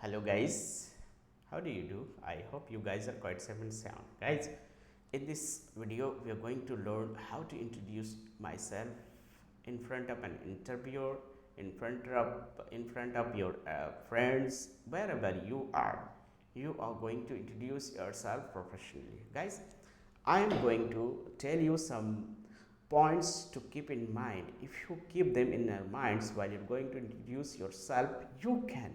Hello guys, how do you do? I hope you guys are quite safe and sound. Guys, in this video we are going to learn how to introduce myself in front of an interviewer, in front of your friends, wherever you are. You are going to introduce yourself professionally. Guys, I am going to tell you some points to keep in mind. If you keep them in your minds while you're going to introduce yourself, you can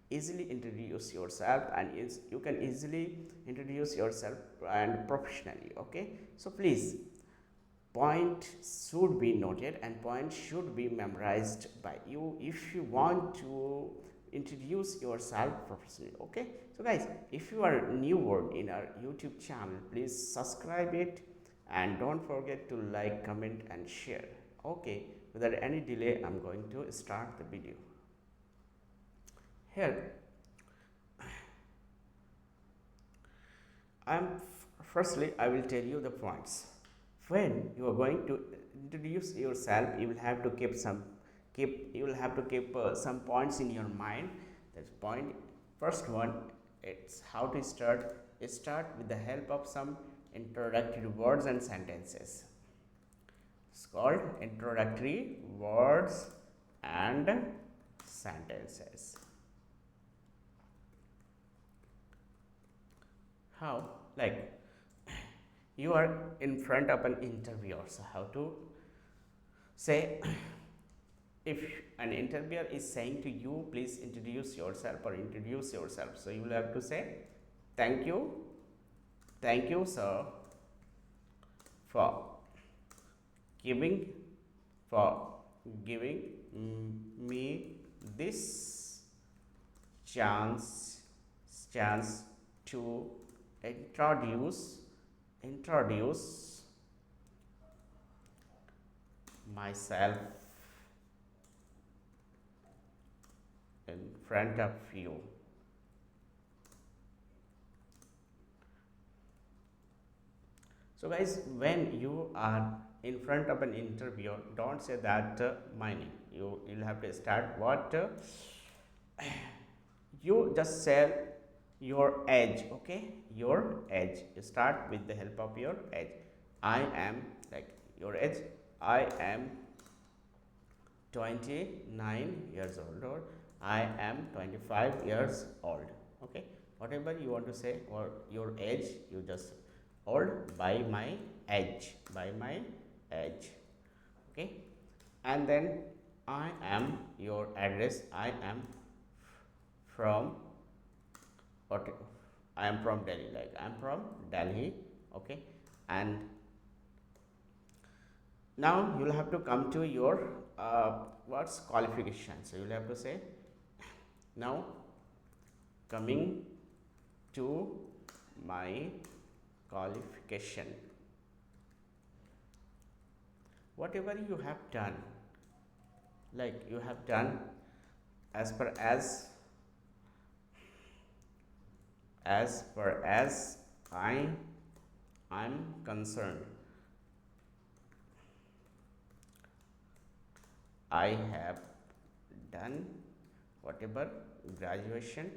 easily introduce yourself and you can easily introduce yourself and professionally. Okay, so please, point should be noted and point should be memorized by you if you want to introduce yourself professionally. Okay, so guys, if you are newer in our YouTube channel, please subscribe it and don't forget to like, comment and share. Okay, without any delay, I'm going to start the video. Here firstly I will tell you the points. When you are going to introduce yourself, you will have to keep some points in your mind. That's point. First one, it's how to start with the help of some introductory words and sentences. It's called introductory words and sentences. How? Like, you are in front of an interviewer, so how to say, if an interviewer is saying to you, please introduce yourself or introduce yourself, so you will have to say, thank you sir for giving for giving me this chance to introduce myself in front of you. So guys, when you are in front of an interviewer, don't say that my name. You'll have to start what you just say your age. Okay, your age. You start with the help of your age. I am, like, your age. I am 29 years old, or I am 25 years old. Okay, whatever you want to say, or your age, you just old by my age, okay. And then I am your address. I am from what I am from Delhi, like I am from Delhi. Okay, and now you will have to come to your what's qualification. So you will have to say, now coming to my qualification. Whatever you have done, like you have done as per as I'm concerned, I have done whatever graduation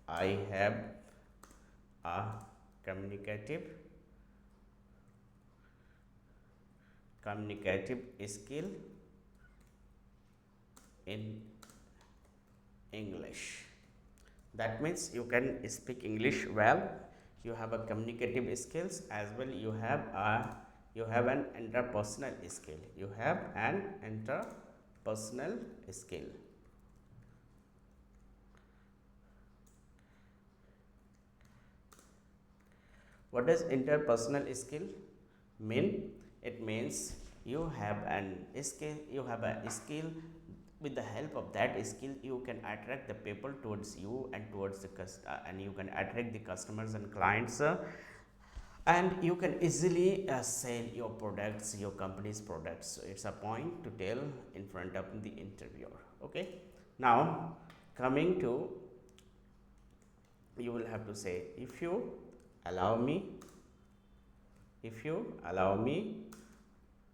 I have a communicative skill in English. That means you can speak English well, you have a communicative skills, as well you have an interpersonal skill. You have an interpersonal skill. What does interpersonal skill mean? It means you have a skill. With the help of that skill, you can attract the people towards you and and you can attract the customers and clients, and you can easily sell your products, your company's products. So it's a point to tell in front of the interviewer. Okay, now coming to, you will have to say, if you allow me,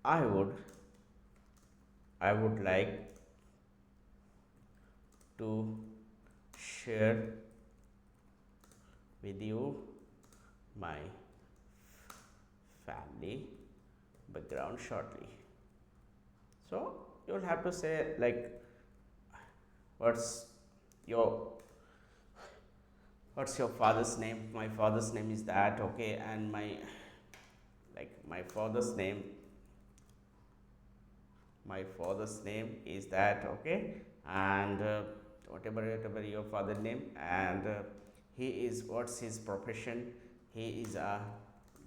I would I would like to share with you my family background shortly. So you will have to say like what's your what's your father's name? My father's name is that, okay, and my father's name, my father's name is that, okay, and whatever your father name, and he is, what's his profession? He is a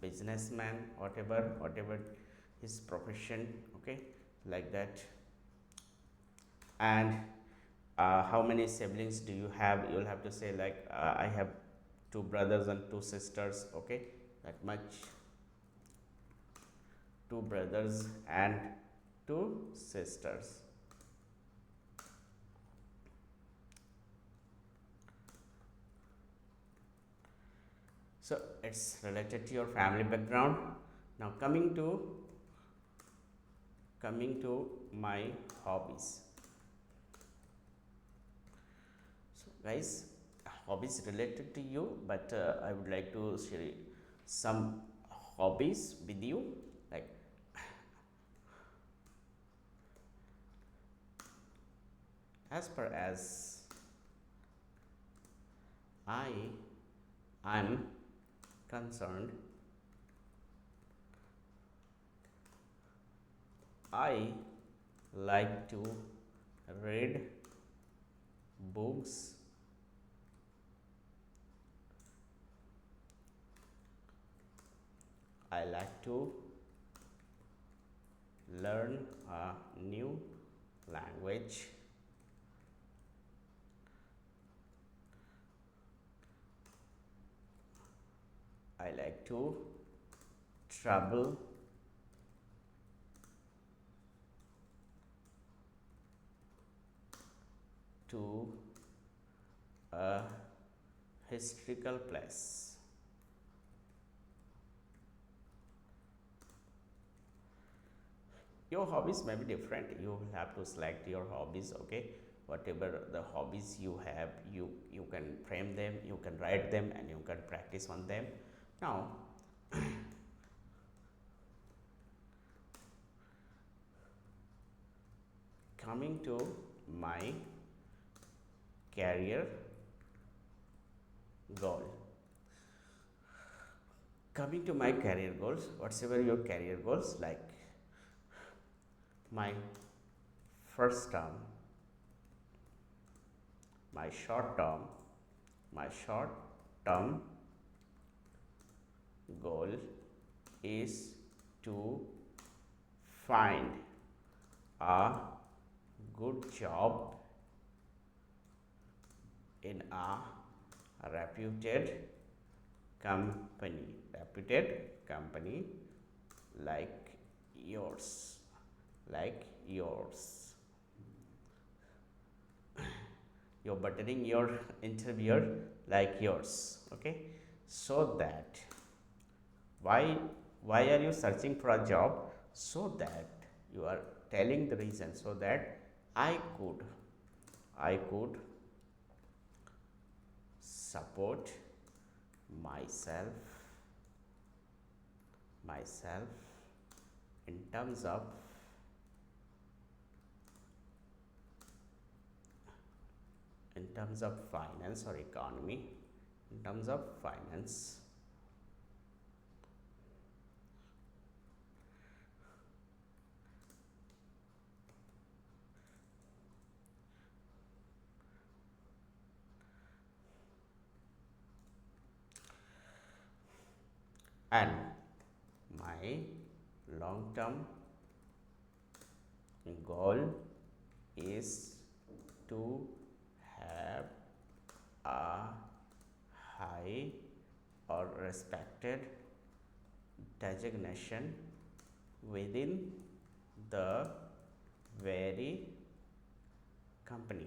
businessman, whatever his profession, okay, like that. And how many siblings do you have? You'll have to say like I have two brothers and two sisters, okay, that much. Two brothers and two sisters. So it's related to your family background. Now coming to my hobbies. So guys, hobbies related to you, but I would like to share some hobbies with you. Like as per as I am concerned, I like to read books. I like to learn a new language. I like to travel to a historical place. Your hobbies may be different. You will have to select your hobbies, okay? Whatever the hobbies you have, you can frame them, you can write them, and you can practice on them. Now, coming to my career goal. Coming to my career goals, whatever your career goals, like my first term, my short term, my short term goal is to find a good job in a reputed company like yours, like yours. You're buttering your interviewer like yours, okay? So that why are you searching for a job? So that you are telling the reason, so that I could support myself in terms of finance or economy, in terms of finance. And my long term goal is to have a high or respected designation within the very company,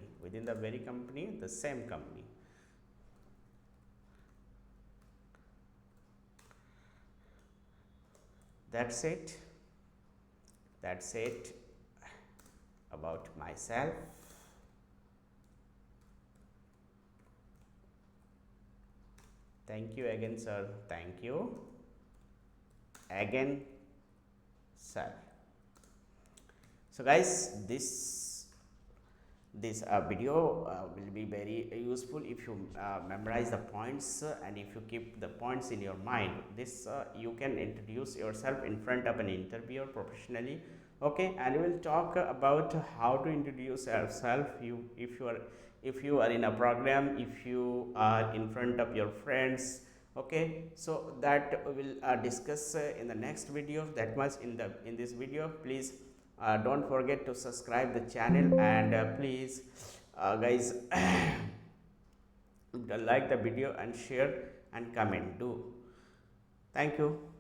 the same company. That's it. about myself. Thank you again, sir. Thank you again, sir. So guys, this video will be very useful if you memorize the points, and if you keep the points in your mind. This you can introduce yourself in front of an interviewer professionally. Okay, and we will talk about how to introduce yourself. If you are in a program, if you are in front of your friends. Okay, so that we will discuss in the next video. That much in this video. Please don't forget to subscribe the channel, and please guys like the video and share and comment do. Thank you.